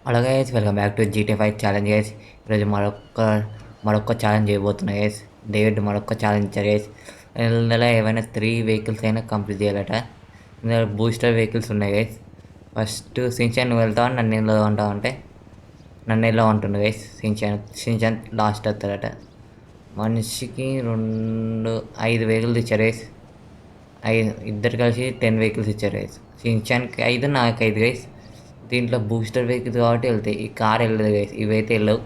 Hello guys, welcome back to GT 5 challenge guys. ఈరోజు మరొక challenge చేయబోతున్నా guys. David మరొక challenge ఇచ్చారు గైస్. ఇందులో ఏవైనా 3 వెహికల్స్ అయినా కంప్లీట్ చేయాలట. ఇందులో బూస్టర్ వెహికల్స్ ఉన్నాయి గైస్. ఫస్ట్ సించాన్ నువ్వు వెళ్తావు, నన్ను ఎలా ఉంటావు అంటే నన్ను ఎలా ఉంటుంది గైస్. Shinchan last వస్తాడట. మనిషికి 5 వెహికల్స్ ఇచ్చారు గైస్. ఇద్దరు కలిసి 10 వెహికల్స్ ఇచ్చారు గైస్. సించాన్కి 5, నాకు 5 గైస్. దీంట్లో బూస్టర్ వెహికల్స్ కాబట్టి వెళ్తాయి. ఈ కార్ వెళ్ళదు గైస్, ఇవైతే వెళ్ళవు.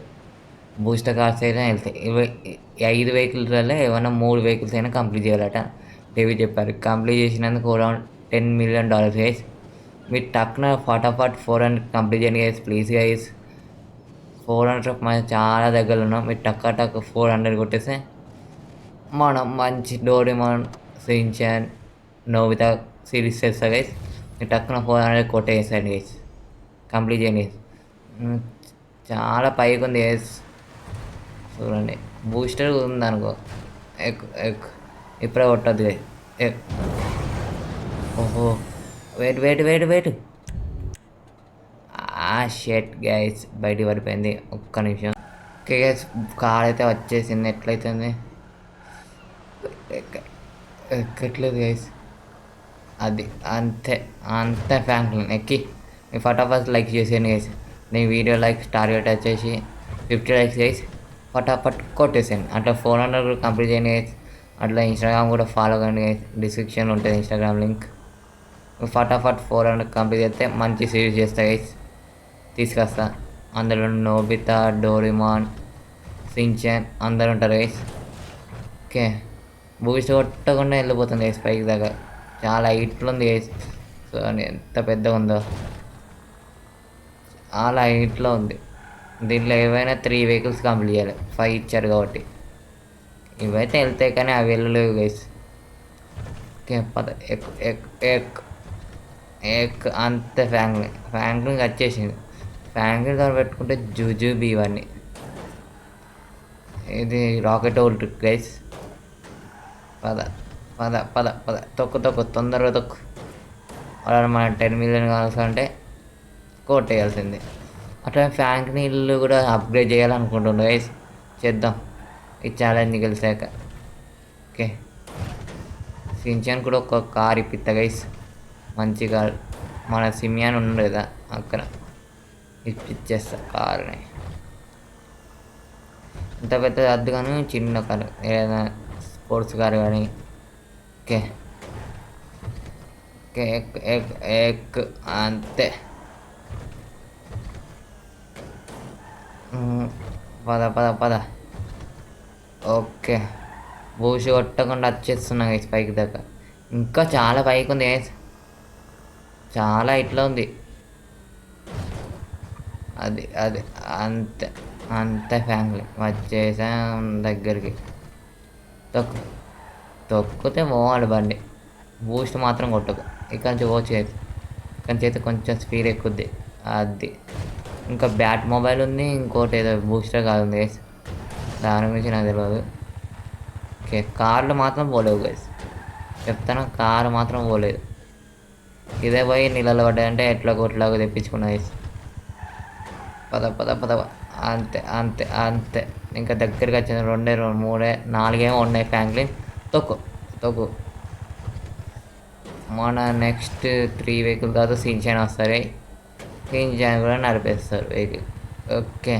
బూస్టర్ కార్స్ అయినా వెళ్తాయి. ఈ 5 వెహికల్స్లలో ఏమైనా 3 వెహికల్స్ అయినా కంప్లీట్ చేయాలట. డేవిడ్ చెప్పారు. కంప్లీట్ చేసినందుకు అరౌండ్ $10 million గైస్. మీరు టక్న ఫటాఫట్ 400 కంప్లీట్ చేయండి గైస్, ప్లీజ్ గైస్. 400 మనం చాలా దగ్గర ఉన్నాం. మీరు టక్ 400 కొట్టేస్తే మనం మంచి డోరేమాన్, షిన్చాన్, నోబితా సిరీస్ చేస్తా గైస్. మీరు టక్కున 400 కొట్టేసాడు గైస్. కంప్లీట్ చేయండి. చాలా పైకి ఉంది గైస్, చూడండి. బూస్టర్ ఉందనుకో, ఇప్పుడే కొట్టద్దు గైస్. ఓహో, వెయిట్. షెట్ గైస్, బయటికి పడిపోయింది. ఒక్క నిమిషం. ఓకే గైస్, కార్ అయితే వచ్చేసింది. ఎట్లయితుంది ఎక్కట్లేదు గైస్. అది అంతే ఫ్యాంక్లిన్ ఎక్కి మీ ఫటాఫట్ లైక్ చేసేయండి గైస్. నీ వీడియో లైక్స్ టార్గెట్ వచ్చేసి 50 లైక్స్ గైస్. ఫటాఫట్ కొట్టేసేయండి. అట్లా 400 కూడా కంప్లీట్ చేయండి గైస్. అట్లా ఇన్స్టాగ్రామ్ కూడా ఫాలో కండి గైస్, డిస్క్రిప్షన్ ఉంటుంది ఇన్స్టాగ్రామ్ లింక్. ఫటాఫట్ 400 కంప్లీట్ చేస్తే మంచి సిరీస్ చేస్తా గైస్, తీసుకొస్తా. అందులో నోబితా, డోరేమాన్, షిన్చాన్ అందరు ఉంటారు గైస్. ఓకే, బూస్ట్ కొట్టకుండా వెళ్ళిపోతుంది గైస్ పైకి దాకా. చాలా హైట్లో ఉంది గైస్. సో ఎంత పెద్దగా ఉందో, చాలా హైట్లో ఉంది. దీంట్లో ఏవైనా 3 వెహికల్స్ కంప్లీట్ చేయాలి. 5 ఇచ్చారు కాబట్టి ఇవైతే వెళ్తాయి, కానీ అవి వెళ్ళలేవు గైస్. ఓకే, పద ఎక్ అంతే. ఫ్యాంక్లిన్ వచ్చేసింది. ఫ్యాంక్లిన్ గారు పెట్టుకుంటే జూజూబీ ఇవన్నీ. ఇది రాకెట్ ఓల్డ్ గైస్. పద తొక్కు తొందరగా తొక్కు. అలా మన 10 million కావాల్సింటే కొట్టేయాల్సిందే. అట్లా ఫ్యాంక్ని ఇల్లు కూడా అప్గ్రేడ్ చేయాలనుకుంటున్నా గైస్. చేద్దాం ఈ ఛాలెంజ్ గెలిచాక. ఓకే, షిన్చాన్ కూడా ఒక కార్ ఇప్పిస్తా గైస్, మంచి కార్. మన సిమియాన్ ఉన్నాడు కదా, అక్కడ ఇప్పించేస్తా కార్ని. ఇంత పెద్ద అద్దు కానీ చిన్న కారు, ఏదైనా స్పోర్ట్స్ కార్ కానీ. ఓకే ఎక్ అంతే. పద. ఓకే, బూసి కొట్టకుండా వచ్చేస్తున్నా గైస్ పైకి దాకా. ఇంకా చాలా పైకి ఉంది గైస్, చాలా ఇట్లా ఉంది. అది అంతే ఫ్యామిలీ వచ్చేసాం దగ్గరికి. తొక్కితే పోవాలి బండి. బూస్ట్ మాత్రం కొట్టకు. ఇక్కడ నుంచి పోవచ్చు గైస్. ఇక్కడ నుంచి అయితే కొంచెం స్పీడ్ ఎక్కుద్ది. అది ఇంకా బ్యాట్ మొబైల్ ఉంది, ఇంకోటి ఏదో బూస్టర్ కాదు ఉంది గైస్, దాని గురించి నాకు తెలియదు. ఓకే, కార్లు మాత్రం పోలేవు గైస్, చెప్తాను. కారు మాత్రం పోలేదు. ఇదే పోయి నీళ్ళలో పడ్డాయంటే ఎట్లాగో తెప్పించుకున్నా గైస్. పద. అంతే. ఇంకా దగ్గరికి వచ్చింది. 2, 3, 4 ఉన్నాయి. ఫ్యాంక్లిన్ తొక్కు. మన నెక్స్ట్ 3 వెహికల్ తర్వాత షిన్చాన్ వస్తారు. షిన్చాన్ కూడా నడిపేస్తారు వెహికల్. ఓకే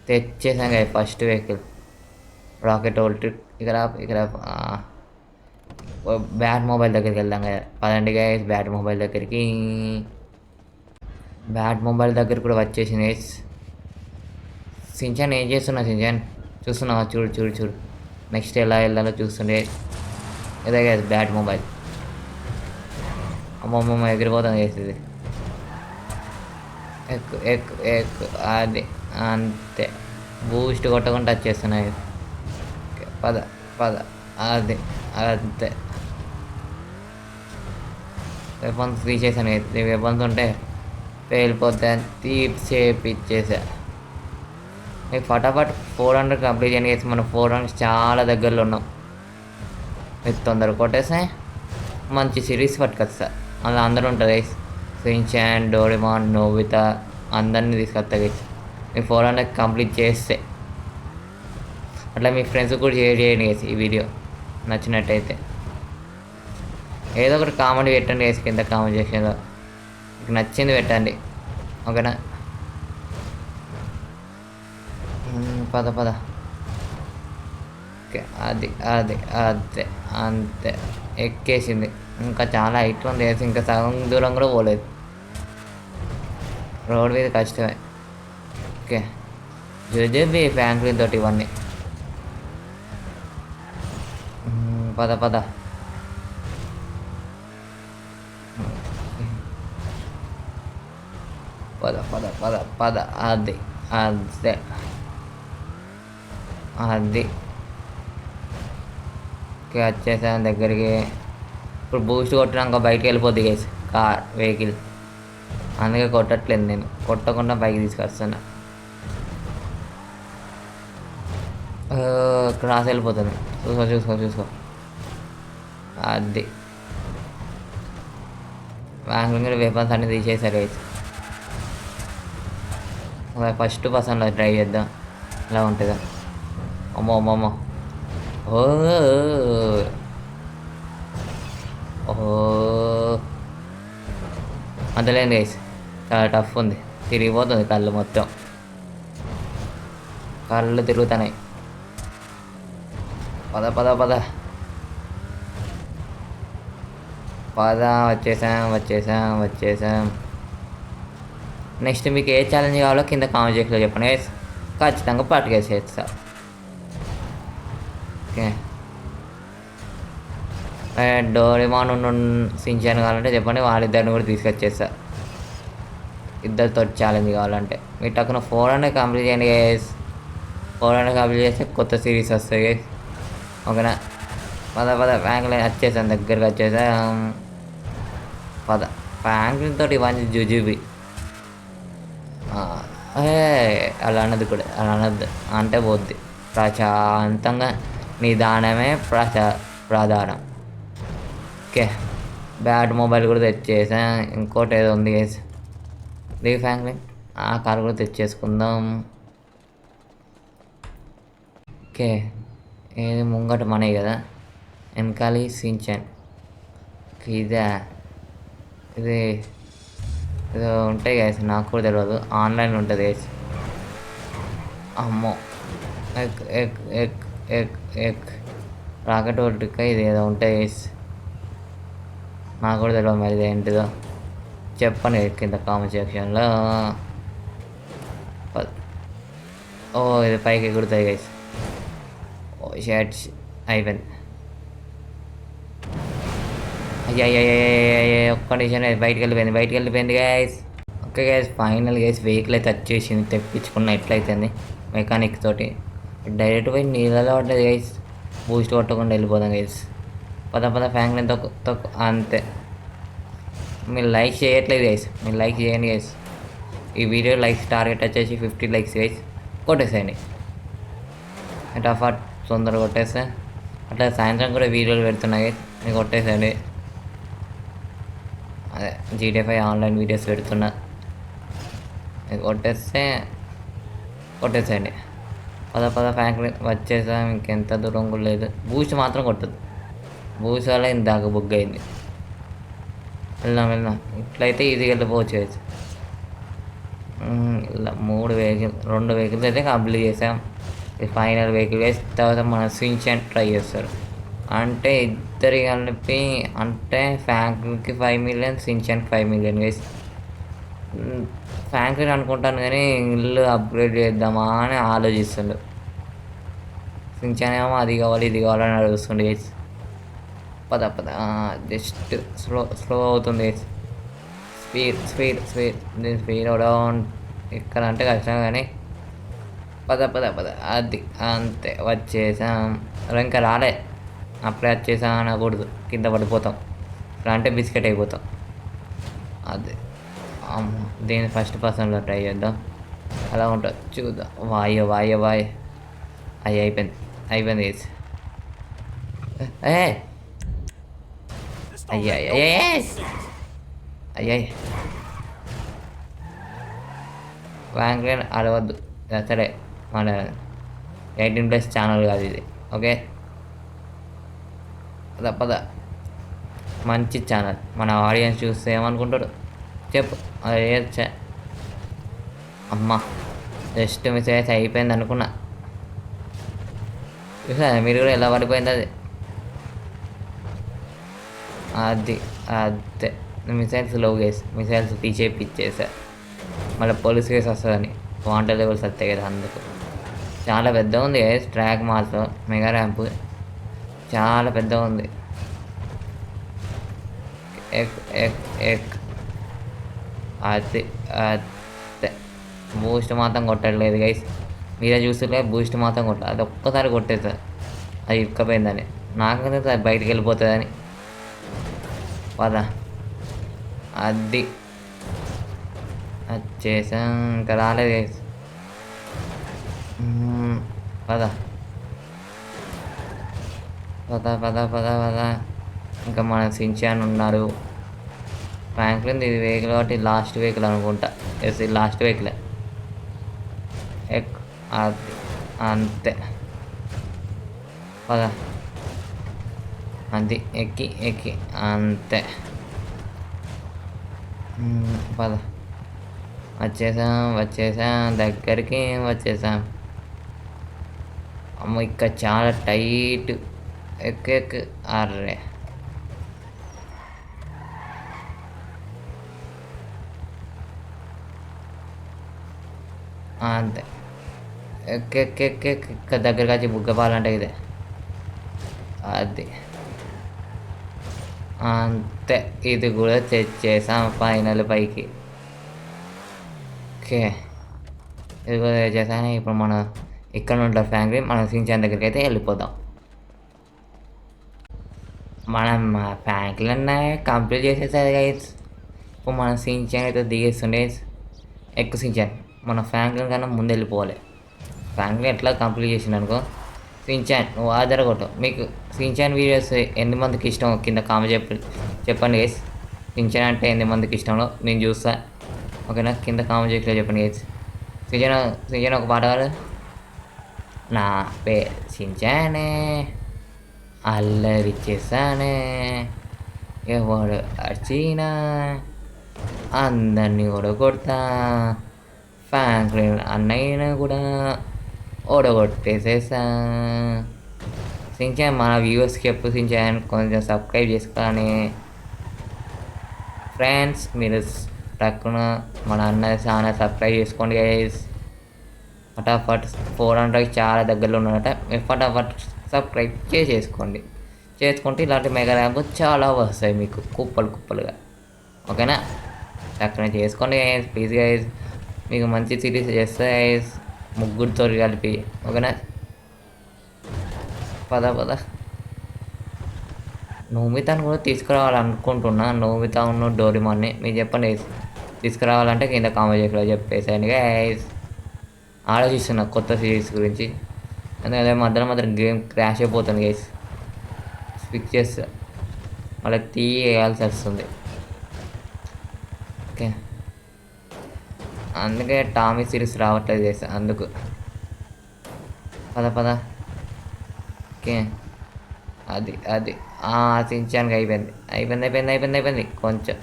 తెచ్చేసాం కదా ఫస్ట్ వెహికల్, రాకెట్ ఓల్ట్. ఇక్కడ బ్యాట్ మొబైల్ దగ్గరికి వెళ్దాం కదా. పదండి గైస్, బ్యాట్ మొబైల్ దగ్గరికి. బ్యాట్ మొబైల్ దగ్గర కూడా వచ్చేసింది గైస్. షిన్చాన్ ఏం చేస్తున్నా? షిన్చాన్ చూస్తున్నావా? చూడు. నెక్స్ట్ ఎలా వెళ్ళాలో చూస్తుండే. ఇదే గైస్ బ్యాట్ మొబైల్. అమ్మమ్మ ఎగిరిపోతాం చేసేది. ఎక్కు అది అంతే. బూస్ట్ కొట్టకుండా వచ్చేస్తున్నాయి. పద అది అంతే. వెపన్స్ తీసేసాను. వెపన్స్ ఉంటే పేలిపోతే తీసేపిచ్చేసా. ఫటాఫట్ 400 కంప్లీట్ చేయండి. మనం 400 చాలా దగ్గరలో ఉన్నాం. మీరు తొందరగా కొట్టేస్తే మంచి సిరీస్ పట్టుకొస్తా. అలా అందరూ ఉంటారు గైస్. షిన్చాన్, డోరేమాన్, నోబితా అందరినీ తీసుకొస్తా గైస్. మీ 400 కంప్లీట్ చేస్తే అట్లా మీ ఫ్రెండ్స్ కూడా షేర్ చేయండి గైస్ ఈ వీడియో నచ్చినట్టయితే. ఏదో ఒకటి కామెడీ పెట్టండి గైస్ కింద కామెంట్ సెక్షన్లో. మీకు నచ్చింది పెట్టండి, ఓకేనా? పద పద. ఓకే, అది అది అదే అంతే ఎక్కేసింది. ఇంకా చాలా హైట్ ఉంది వేసి ఇంకా సగం దూరం కూడా పోలేదు. రోడ్ మీద కష్టమే. ఓకే, జుజుబి ఫ్యాంక్లిన్ తోటి ఇవన్నీ. పద పద. పద పద పద పద. అది అదే అది. ఓకే, వచ్చేసాను దగ్గరికి. ఇప్పుడు బూస్ట్ కొట్టినాక బయటికి వెళ్ళిపోద్ది గైస్ కార్ వెహికల్. అందుకే కొట్టట్లేదు, నేను కొట్టకుండా బైక్ తీసుకొస్తాను. క్రాస్ వెళ్ళిపోతుంది. చూసుకో చూసుకో చూసుకో. అది బ్యాంగ్లూర్ వెపన్స్ అన్నీ తీసేశారు గైస్. ఫస్ట్ పర్సన్లో ట్రై చేద్దాం ఎలా ఉంటుందో. అమ్మో అమ్మో అమ్మో. ఓ ఓహో, అంతలేదు గైస్, చాలా టఫ్ ఉంది. తిరిగిపోతుంది కళ్ళు, మొత్తం కళ్ళు తిరుగుతున్నాయి. పద పద పద పద. వచ్చేసాం వచ్చేసాం వచ్చేసాం. నెక్స్ట్ మీకు ఏ ఛాలెంజ్ కావాలో కింద కామెంట్ సెక్షన్లో చెప్పండి గైస్, ఖచ్చితంగా పట్టుకేసేస్తా. ఓకే, డోరేమాన్ షిన్చాన్ కావాలంటే చెప్పండి, వాళ్ళిద్దరిని కూడా తీసుకొచ్చేస్తా. ఇద్దరితో ఛాలెంజ్ కావాలంటే మీరు టక్కున 400 కంప్లీట్ చేయండి గైస్. 400 కంప్లీట్ చేస్తే కొత్త సిరీస్ వస్తాయి గైస్, ఓకేనా? పద పద. ఫ్యాంక్లిన్ వచ్చేసాం, దగ్గరికి వచ్చేసాం. పద. ఫ్యాంక్లిన్ తోటి ఇవన్నీ జుజుబి. అలా అన్నది కూడా, అలా అనద్దు అంటే పోద్ది. ప్రశాంతంగా నిదానమే ప్రధానం. ఓకే, బ్యాడ్ మొబైల్ కూడా తెచ్చేసా. ఇంకోటి ఏదో ఉంది గైస్, దిగి ఫ్యాంక్లిన్. ఆ కార్ కూడా తెచ్చేసుకుందాం. ఓకే, ఏది ముంగట మనవి కదా, వెనకాలి షిన్చాన్. ఇదే ఇది ఏదో ఉంటాయి గైస్, నాకు కూడా తెలియదు. ఆన్లైన్ ఉంటుంది గైస్. అమ్మో, ఎక్ ఎక్ ఎక్ ఎక్ ఎక్ రాకెట్ ఒడ్డుక ఇది ఏదో ఉంటాయి గైస్, నాకు కూడా తెలియదు మరి ఇది ఏంటిదో. చెప్పండి కింద కామెంట్ సెక్షన్లో. ఓ, ఇది పైకి ఎగురుతాయి గైస్. ఓ షర్ట్స్ అయిపోయింది. అయ్యా ఒక్క నిమిషం, బయటికి వెళ్ళిపోయింది guys. Okay guys, final guys vehicle అయితే వచ్చేసింది. తెప్పించుకున్న ఎట్లయితుంది మెకానిక్ తోటి. డైరెక్ట్ పోయి నీళ్ళలో పడ్డది గైస్. బూస్ట్ కొట్టకుండా వెళ్ళిపోదాం గైస్. పద పద. ఫ్యాంక్లిన్ తొక్కు అంతే. మీరు లైక్ చేయట్లేదు గైస్, మీరు లైక్ చేయండి గైస్. ఈ వీడియో లైక్స్ టార్గెట్ వచ్చేసి 50 లైక్స్ గైస్. కొట్టేసేయండి ఫటాఫట్, తొందరగా కొట్టేస్తే. అట్లా సాయంత్రం కూడా వీడియోలు పెడుతున్నాయి గైస్, మీరు కొట్టేసేయండి. అదే GTA 5 ఆన్లైన్ వీడియోస్ పెడుతున్నా, మీరు కొట్టేసేయండి. పద పద. ఫ్యాంక్లిన్ వచ్చేసాం, ఇంకెంత దూరం కూడా లేదు. బూస్ట్ మాత్రం కొట్టదు, బూస్ట్ వల్ల ఇందాక బుక్ అయింది. వెళ్దాం. ఇట్లయితే ఈజీగా వెళ్ళిపోవచ్చు గైస్. ఇలా 2 వెహికల్స్ అయితే కంప్లీట్ చేసాం. ఫైనల్ వెహికల్ వేసి తర్వాత మన షిన్చాన్ ట్రై చేస్తారు. అంటే ఇద్దరి కలిపి, అంటే ఫ్యాంక్లిన్కి 5 మిలియన్, షిన్చాన్కి 5 మిలియన్ వేసి. ఫ్యాంక్లిన్ అనుకుంటాను కానీ ఇల్లు అప్గ్రేడ్ చేద్దామా అని ఆలోచిస్తుండు. షిన్చాన్ ఏమో అది కావాలి ఇది కావాలని అడుగుతుండే గైస్. పద పద. జస్ట్ స్లో అవుతుంది గైస్. స్పీడ్ దీని స్పీడ్ డౌన్ ఇక్కడ అంటే కష్టం కానీ. పద పద పద. అది అంతే, వచ్చేసాం. ఇంకా రాలే, అప్పుడే వచ్చేసాం అనకూడదు, కింద పడిపోతాం. ఇలా అంటే బిస్కెట్ అయిపోతాం. అది దీన్ని ఫస్ట్ పర్సన్లో ట్రై చేద్దాం, అలా ఉంటుంది చూద్దాం. వాయ్ అది అయిపోయింది గైస్. అయ్యాయ్ అయ్యాయ్ ఫ్రాంక్లిన్ అరవద్దు. సరే మన 18+ ఛానల్ కాదు ఇది. ఓకే పద మంచి ఛానల్. మన ఆడియన్స్ చూస్తే ఏమనుకుంటాడు చెప్పు. అదే అమ్మా జస్ట్ మిస్ అయిపోయింది అనుకున్నా. చూసారా మీరు కూడా ఎలా పడిపోయింది అది. అది అదే మిసైల్స్ లో కేసు మిసైల్స్ తీసేపిచ్చేసా. మళ్ళీ పోలీస్ కేసు వస్తుందని వాంటర్ లెవెల్స్ వస్తాయి కదా అందుకు. చాలా పెద్దగా ఉంది ట్రాక్ మాత్రం. మెగా ర్యాంప్ చాలా పెద్దగా ఉంది. ఎక్ ఎక్ ఎక్ అది అదే బూస్ట్ మాత్రం కొట్టట్లేదు గైస్. మీరే చూస్తుంటే బూస్ట్ మాత్రం అది ఒక్కసారి కొట్టేస్తా అది ఇక్కపోయిందని. నాకైతే అది బయటికి వెళ్ళిపోతుందని. పద అది వచ్చేసాం. ఇంకా రాలేదు గైస్. పద పద పద పద పద ఇంకా మన సించాన్ ఉన్నారు. ఫ్రాంక్లిన్ ఇది వెహికల్ కాబట్టి లాస్ట్ వెహికల్ అనుకుంటా. ఎస్ ఇది లాస్ట్ వెహికలే. అది అంతే పద. అది ఎక్కి అంతే పద. వచ్చేసాం దగ్గరికి వచ్చేసాం. అమ్మ ఇక్కడ చాలా టైట్. ఎక్కి అర్రే అంతే ఎక్క దగ్గరకి వచ్చి బుగ్గపాలంటే ఇదే. అది అంతే ఇది కూడా తెచ్చేసాం ఫైనల్ పైకి. ఓకే ఇది కూడా తెచ్చేసాను. ఇప్పుడు మనం ఇక్కడ ఉంటాం ఫ్రాంక్లిన్. మనం సించాన్ దగ్గరికి అయితే వెళ్ళిపోదాం. మనం ఫ్రాంక్లిన్ కంప్లీట్ చేసేసారు గైస్. ఇప్పుడు మనం సించాన్ అయితే దిగేస్తుండే. ఎక్కువ సించాన్ మన ఫ్రాంక్లిన్ కన్నా ముందు వెళ్ళిపోవాలి. ఫ్రాంక్లిన్ ఎట్లా కంప్లీట్ చేసిండు అనుకో. సించాన్ నువ్వు ఆధార కొట్టు. మీకు సించాన్ వీడియోస్ ఎంతమందికి ఇష్టం కింద కామెంట్ చెప్పండి గైస్. సించాన్ అంటే ఎంతమందికి ఇష్టంలో నేను చూస్తా. ఓకేనా కింద కామెంట్ చేసి చెప్పండి గైస్. సించాన్ ఒక పాట కాదు. నా పేరు సించానే అల్లరిచ్చేసానే ఎవడు అర్చినా అందరినీ ఓడగొడతా. ఫ్రాంక్లిన్ అన్నయ్యను కూడా ఓడగొట్టేసేసా. సించాన్ మన వ్యూవర్స్కి ఎప్పుడు సించాన్ కొంచెం సబ్స్క్రైబ్ చేసుకోని ఫ్రెండ్స్. మీరు టక్కున మన అన్న ఛానల్ సబ్స్క్రైబ్ చేసుకోండి గైస్. ఫటాఫట్ 400 చాలా దగ్గరలో ఉన్నారట. మీరు ఫటాఫట్ సబ్స్క్రైబ్ చేసుకుంటే ఇలాంటి మెగా ర్యాంప్ చాలా వస్తాయి మీకు కుప్పలుగా. ఓకేనా టక్కున చేసుకోండి గైస్ ప్లీజ్ గైస్. మీకు మంచి సిరీస్ చేస్తే గైస్ ముగ్గురితో కలిపి. ఓకేనా పద నోబితాను కూడా తీసుకురావాలనుకుంటున్నా. నోబితా ఉన్న డోరేమాన్ని మీరు చెప్పండి గైస్. తీసుకురావాలంటే కింద కామెంట్ చేసి చెప్పేసాను గైస్. ఆలోచిస్తున్నా కొత్త సిరీస్ గురించి. అందుకే మధ్యలో గేమ్ క్రాష్ అయిపోతుంది గైస్. స్విచ్ చేస్తా మళ్ళీ తీయాల్సి వస్తుంది. ఓకే అందుకే టామీ సిరీస్ రావట్లేదు గైస్ అందుకు. పద ఓకే అది సించానికి అయిపోయింది. కొంచెం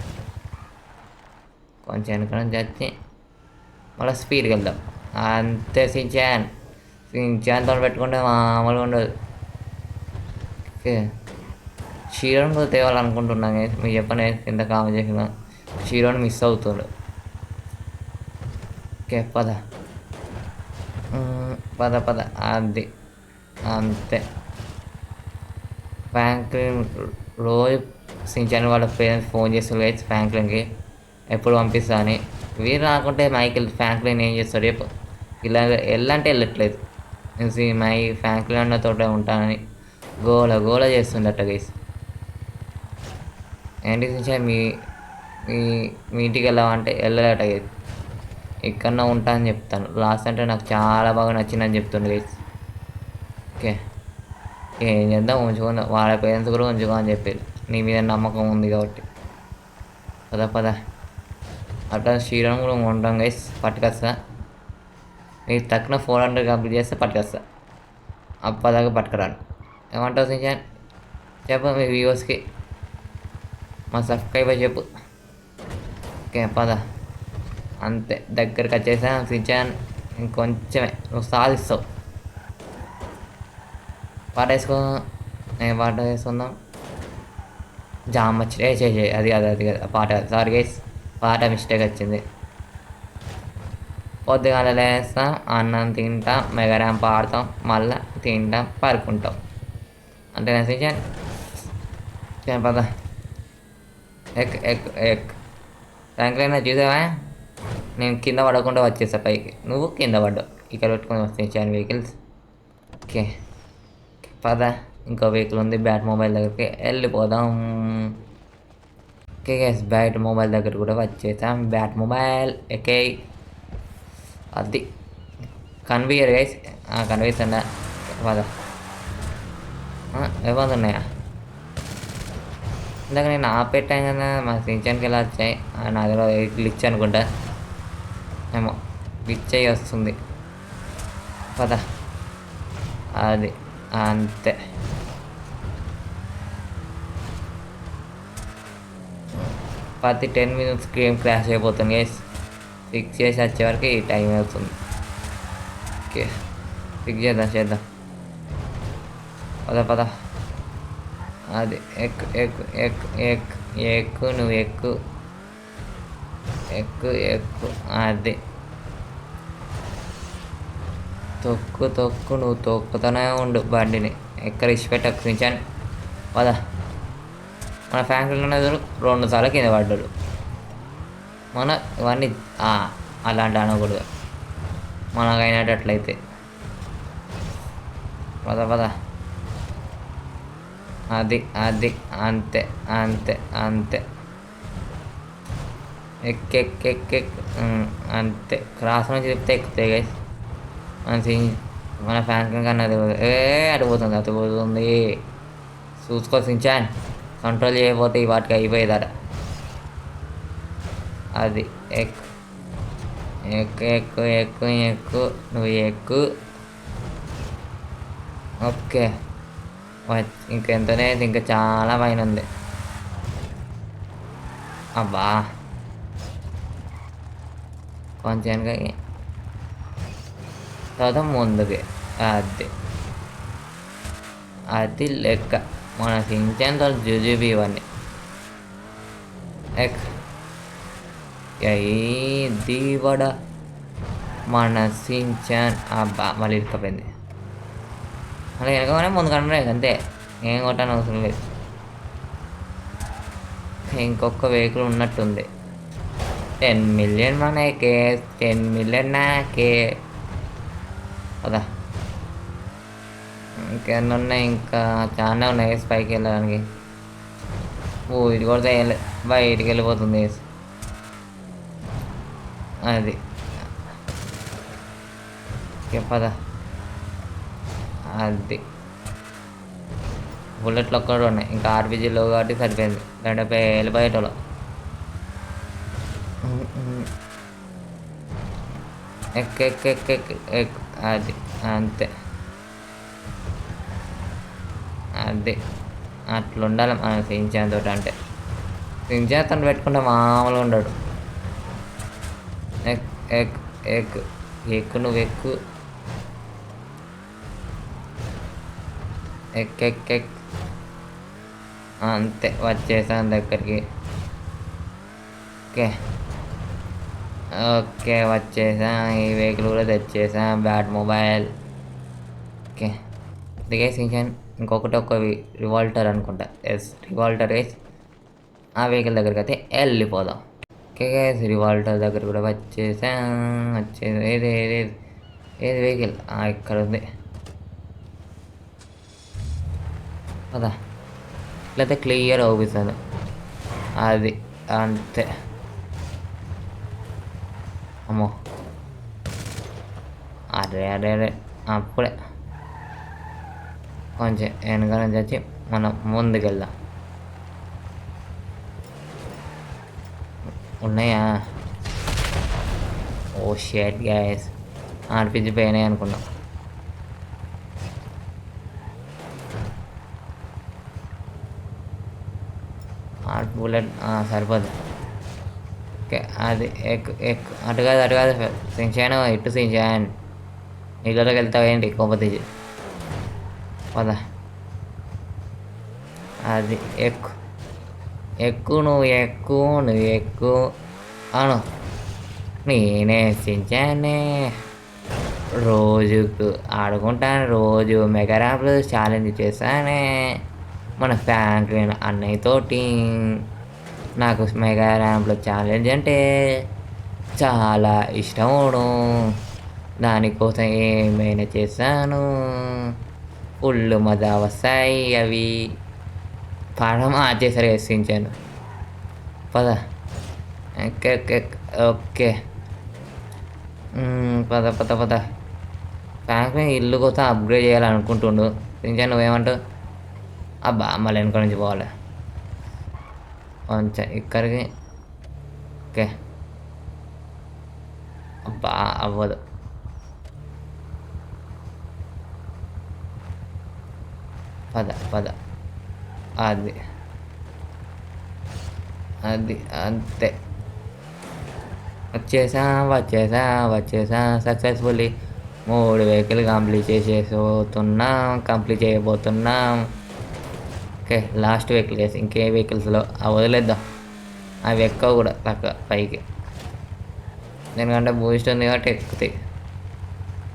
వెనక వచ్చి మళ్ళీ స్పీడ్కి వెళ్దాం. అంతే సించాన్తో పెట్టుకుంటే మామూలుగా ఉండదు. ఓకే షీరోని కూడా తేవాలనుకుంటున్నాను గైస్. మీకు చెప్పండి కింద కామెంట్ చేసిన. షీరోని మిస్ అవుతుండు. ఓకే పద అది అంతే. ఫ్రాంక్లిన్ రోజు సించాన్ వాళ్ళ పేరెంట్స్ ఫోన్ చేస్తారు గైస్ ఫ్రాంక్లిన్కి ఎప్పుడు పంపిస్తా అని. వీరు రాకుంటే ఫ్రాంక్లిన్ ఏం చేస్తాడు రేపు ఇలా వెళ్ళంటే వెళ్ళట్లేదు. ఫ్రాంక్లిన్ అన్నతో ఉంటానని గోల చేస్తుండట గైస్. ఏంటి సించాన్ మీ ఇంటికి వెళ్ళామంటే వెళ్ళలేట గైస్. ఎక్కడన్నా ఉంటా అని చెప్తాను. లాస్ట్ అంటే నాకు చాలా బాగా నచ్చిందని చెప్తుండే గైస్. ఓకే ఏం చేద్దాం ఉంచుకుందాం. వాళ్ళ పేరెంట్స్ కూడా ఉంచుకో అని చెప్పారు. నీ మీద నమ్మకం ఉంది కాబట్టి. పద పద అట్లా శ్రీరాములు ఉంటాం గైస్, పట్టుకొస్తా. మీరు తక్కువ 400 కంప్లీట్ చేస్తే పట్టుకొస్తా. అప్పదాకా పట్టుకురాను. ఏమంటావు సించాన్? చెప్పు మీ వ్యూవర్స్కి, మా సబ్స్క్రైబర్ చెప్పు. ఓకే పద. అంతే, దగ్గరికి వచ్చేసా సించాన్. ఇంకొంచెమే, నువ్వు సాధిస్తావు. పాట వేసుకో. నేను పాట వేసుకుందాం. జామ్ వచ్చి అది కాదు, అది కాదు పాట. సారీ గైస్, పాట మిస్టేక్ వచ్చింది. పొద్దుగాల లేస్తాం, అన్నం తింటాం, మెగరాం పాడతాం, మళ్ళా తింటాం, పడుకుంటాం. అంతేనా సించాన్? పద. ఎక్ ఎక్ ఎక్ ర్యాంకులైనా చూసావా? నేను కింద పడకుండా వచ్చేసా పైకి, నువ్వు కింద పడ్డావు. ఇక్కడ పెట్టుకొని వస్తాయి వెహికల్స్. ఓకే పద. ఇంకో వెహికల్ ఉంది బ్యాట్ మొబైల్ దగ్గరికి, వెళ్ళిపోదాం. ఓకే గైస్, బ్యాట్ మొబైల్ దగ్గర కూడా వచ్చేసాం. బ్యాట్ మొబైల్ ఎక్కే. అది కన్వీయర్ గైస్, కనిపిస్తుందా? పద. ఏమైనా ఉన్నాయా? ఇందాక నేను ఆపెట్టాను కదా, మా సించాన్కి ఎలా వచ్చాయి? నా దగ్గర గ్లిచ్ అనుకుంటా. ఏమో గ్లిచ్ అయ్యి వస్తుంది. పద. అది అంతే. ప్రతి 10 minutes గేమ్ క్రాష్ అయిపోతుంది గైస్. ఫిక్స్ చేసి వచ్చేవరకు ఈ టైం అవుతుంది. ఓకే ఫిక్స్ చేద్దాం. పద పద. అది ఎక్కు ఎక్కు ఎక్కు ఎక్కు ఎక్కు నువ్వు ఎక్కు ఎక్కు ఎక్కు. అది తొక్కు నువ్వు తొక్కుతూనే ఉండు బండిని. ఎక్కడ ఇచ్చిపెట్టకు సించాన్. పద. మన ఫ్యాక్టరీలోనే 2 సార్లు కింద పడ్డాడు. మన ఇవన్నీ అలాంటి అనకూడదు మనకు అయినట్టయితే. పద పద. అది అది అంతే అంతే అంతే. ఎక్కెక్కెక్కెక్ అంతే. క్రాస్ నుంచి చెప్తే ఎక్కుతాయి గైస్. మన ఫ్యాన్ కన్నా అడిపోతుంది. చూసుకో సించాన్, కంట్రోల్ చేయకపోతే ఈ వాటికి అయిపోయేదట. అది ఎక్కు ఎక్కు ఎక్కు ఎక్కు ఎక్కు నువ్వు ఎక్కు. ఓకే ఇంకెంతనే, ఇంకా చాలా పైన ఉంది. అబ్బా కొంచెం తర్వాత ముందుకి. అది లెక్క. మన సించాన్ తర్వాత జుజుబి ఇవన్నీ. దీవడ మన సించాన్. అబ్బా మళ్ళీ ఇరుక్కపోయింది. మళ్ళీ వెనకగానే ముందు కనలేదు అంతే, ఏం కొట్టాను అవసరం లేదు. ఇంకొక వెహికల్ ఉన్నట్టుంది. 10 million మనకే, 10 million నాకే. కదా ఇంకెన్ని ఉన్నాయి? ఇంకా చాలా ఉన్నాయి పైకి వెళ్ళడానికి. ఇది కొడితే బయటికి వెళ్ళిపోతుంది. అది పద. అది బుల్లెట్లు ఒక్కడు ఉన్నాయి, ఇంకా ఆర్బీజీలో కాబట్టి సరిపోయింది. లేదంటే వెళ్ళిపోయేటోళ్ళు. ఎక్ అది అంతే. అది అట్లుండాలి మన సించాన్ తోటి. అంటే సించాన్ తను పెట్టుకుంటే మామూలుగా ఉండడు. ఎక్కు నువ్వు ఎక్కు. ఎక్ అంతే. వచ్చేసాను దగ్గరికి. ఓకే వచ్చేసా. ఈ వెహికల్ కూడా తెచ్చేసా, బ్యాట్ మొబైల్. ఓకే దిగే సించాన్. ఇంకొకటి రివాల్టర్ అనుకుంటా. రివాల్టర్ వేసి ఆ వెహికల్ దగ్గరికి అయితే వెళ్ళిపోదాం. ఓకే రివాల్టర్ దగ్గర కూడా వచ్చేసా. ఏది ఏది ఏది వెహికల్ ఇక్కడ ఉంది. కదా ఇట్లయితే క్లియర్ అవుపిస్తుంది. అది అంతే. అమ్మో అరే అప్పుడే కొంచెం వెనక నుంచి వచ్చి మనం ముందుకెళ్దాం. ఉన్నాయా? ఓ షేట్ గ్యాస్ ఆర్పిజి పోయినాయి అనుకున్నాం. ఆర్ట్ బుల్లెట్ సరిపోదు. ఓకే అది అటు కాదు అటు కాదు సించాను ఇటు సించాన్ నీళ్ళలోకి వెళ్తావు ఏంటి కోపతి పద. అది ఎక్కు ఎక్కు నువ్వు ఎక్కు నువ్వు ఎక్కు అవును నేనే సించానే రోజుకు ఆడుకుంటాను రోజు మెగా ర్యాంప్లు ఛాలెంజ్ చేశానే మన ఫ్రాంక్లిన్ అన్నయ్యతోటి. నాకు మెగా ర్యాంప్లో ఛాలెంజ్ అంటే చాలా ఇష్టముడు. దానికోసం ఏమైనా చేశాను. ఫుల్ మజా వస్తాయి అవి. పాఠం చేసారు వేసించాను పద. ఓకే ఓకే ఓకే పద పద పద. ఫ్రాంక్లిన్ ఇల్లు కోసం అప్గ్రేడ్ చేయాలనుకుంటుండు. సించాను నువ్వేమంటావు? అబ్బా మళ్ళీ వెనక నుంచి పోవాలి కొంచెం ఇక్కడికి. ఓకే అబ్బా అవ్వదు. పద పద అది అది అంతే. వచ్చేసా సక్సెస్ఫుల్లీ 3 వెహికల్ కంప్లీట్ చేయబోతున్నాం. ఓకే లాస్ట్ వెహికల్ వేసి ఇంకే వెహికల్స్లో వదిలేద్దాం. అవి ఎక్కువ కూడా తక్కువ పైకి ఎందుకంటే బూస్ట్ ఉంది కాబట్టి ఎక్కుతాయి.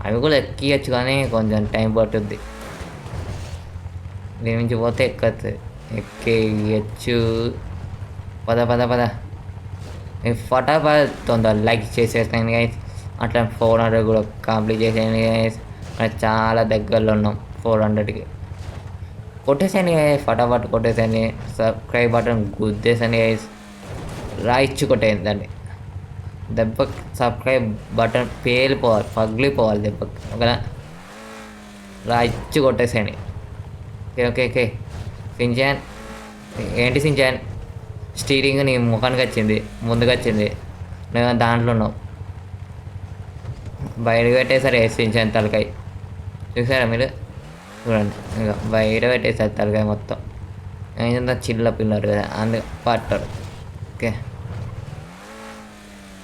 అవి కూడా ఎక్కియచ్చు కానీ కొంచెం టైం పట్టుద్ది. దీని నుంచి పోతే ఎక్కేయచ్చు. పద పద పద ఫటాఫట్ తొందర లైక్ చేసేస్తాను గైస్. అట్లా 400 కూడా కంప్లీట్ చేసాను గైస్. చాలా దగ్గరలో ఉన్నాం 400కి. కొట్టేసాను గైస్ ఫటాఫట్ కొట్టేసాను. సబ్స్క్రైబ్ బటన్ గుద్దేసాను గైస్. రాయిచ్చు కొట్టేయండి దెబ్బకి సబ్స్క్రైబ్ బటన్ పేలిపోవాలి పగిలిపోవాలి దెబ్బకి. ఓకేనా రాయిచ్చు కొట్టేసాను. ఓకే ఓకే ఓకే సించాన్ ఏంటి సించాన్ స్టీరింగ్ నీ ముఖానికి వచ్చింది ముందుకు వచ్చింది. నేను దాంట్లో ఉన్నావు బయట పెట్టేసారు సించాన్ తలకాయ. చూసారా మీరు చూడండి ఇంకా బయట పెట్టేసారు తలకాయ మొత్తం. ఏంటంటే చిల్ల పిల్లరు కదా అందుకు పట్టారు. ఓకే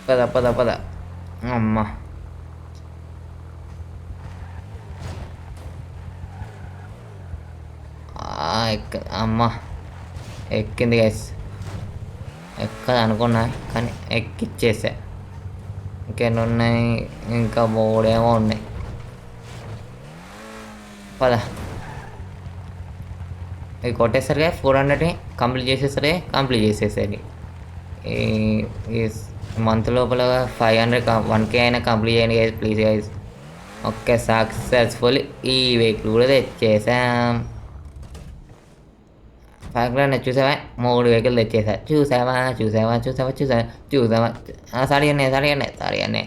పద పద పద. అమ్మ అమ్మ ఎక్కింది గైస్. ఎక్కదు అనుకున్నా కానీ ఎక్కిచ్చేసా. ఇంకెన్ని ఉన్నాయి ఇంకా 3 ఏమో ఉన్నాయి. పద ఇవి కొట్టేసరిగా 400 కంప్లీట్ చేసేసరి ఈ మంత్ లోపల 500 1K అయినా కంప్లీట్ చేయండి guys please guys. Okay successful ఈ వెహికల్ కూడా తెచ్చేసాం. ఫ్రాంక్లిన్ చూసావా 3 వెహికల్ తెచ్చేసా. చూసావా సారీ అన్నే.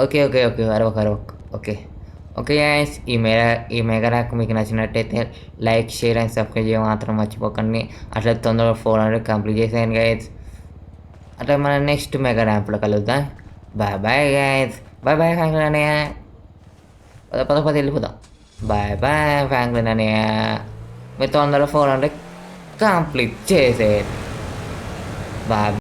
ఓకే ఓకే ఓకే అరవక్ ఓకే ఓకే గైస్. ఈ మెగా ర్యాంక్ మీకు నచ్చినట్టయితే లైక్ షేర్ అండ్ సబ్స్క్రైబ్ చేయడం మాత్రం మర్చిపోకండి. అట్లా తొందరగా 400 కంప్లీట్ చేసాను గైస్. అట్లా మనం నెక్స్ట్ మెగా ర్యాంప్లో కలుద్దాం. Bye bye guys. Bye Franklin అన్నయ్య. పద వెళ్ళిపోదాం. బాయ్ ఫ్రాంక్లిన్ అన్నయ్య. మీరు తొందరగా 400 కంప్లీట్ చేసేది. బాయ్.